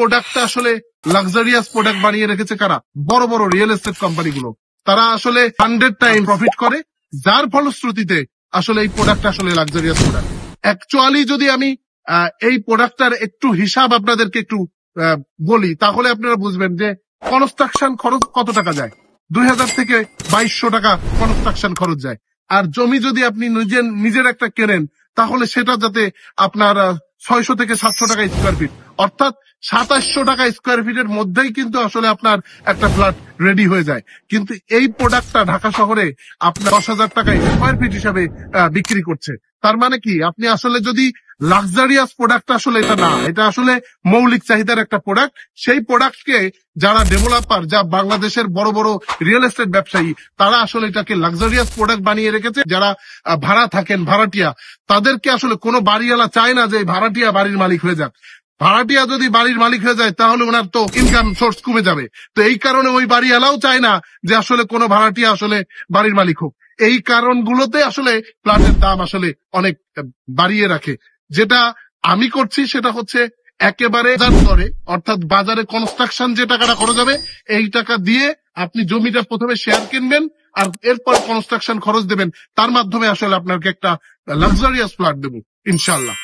প্রোডাক্টটা আসলে luxurious product বানিয়ে রেখেছে কারা? বড় বড় রিয়েল এস্টেট কোম্পানিগুলো। তারা আসলে 100 টাইম প্রফিট করে, যার ফলশ্রুতিতে আসলে এই প্রোডাক্ট আসলে লাক্সারিয়াস প্রোডাক্ট। অ্যাকচুয়ালি যদি আমি এই প্রোডাক্টটার একটু হিসাব আপনাদেরকে একটু বলি, তাহলে আপনারা বুঝবেন যে কনস্ট্রাকশন খরচ কত টাকা যায়। 2000 থেকে 2200 টাকা কনস্ট্রাকশন খরচ যায়। আর জমি যদি আপনি নিজের একটা কেনেন, তাহলে সেটা যাতে আপনার 600 থেকে 700 টাকা স্কোয়ার ফিট, অর্থাৎ 2700 টাকা স্কোয়ার ফিটের মধ্যেই কিন্তু আসলে আপনার একটা ফ্ল্যাট রেডি হয়ে যায়। কিন্তু এই প্রোডাক্টটা ঢাকা শহরে আপনার 10,000 টাকা স্কোয়ার ফিট হিসাবে বিক্রি করছে। তার মানে কি, আপনি আসলে যদি লাক্সারিয়াস প্রোডাক্ট আসলে এটা না, এটা আসলে মৌলিক চাহিদার একটা প্রোডাক্ট। সেই প্রোডাক্টকে যারা ডেভেলপার, যা বাংলাদেশের বড় বড় রিয়েল এস্টেট ব্যবসায়ী, তারা আসলে এটাকে লাক্সারিয়াস প্রোডাক্ট বানিয়ে রেখেছে। যারা ভাড়া থাকেন, ভাড়াটিয়া, তাদেরকে আসলে কোনো বাড়িওয়ালা চায় না যে ভাড়াটিয়া বাড়ির মালিক হয়ে যাক। ভাড়াটিয়া যদি বাড়ির মালিক হয়ে যায়, তাহলে ওনার তো ইনকাম সোর্স কমে যাবে। তো এই কারণে ওই বাড়িওয়ালাও চায় না যে আসলে কোনো ভাড়াটিয়া আসলে বাড়ির মালিক হোক। এই কারণগুলোতে আসলে ফ্ল্যাটের দাম আসলে অনেক বাড়িয়ে রাখে। যেটা আমি করছি সেটা হচ্ছে একেবারে দরে, অর্থাৎ বাজারে কনস্ট্রাকশন যে টাকাটা খরচ হবে, এই টাকা দিয়ে আপনি জমিটা প্রথমে শেয়ার কিনবেন, আর এরপর কনস্ট্রাকশন খরচ দেবেন। তার মাধ্যমে আসলে আপনাকে একটা লাক্সারিয়াস ফ্ল্যাট দেবো ইনশাল্লাহ।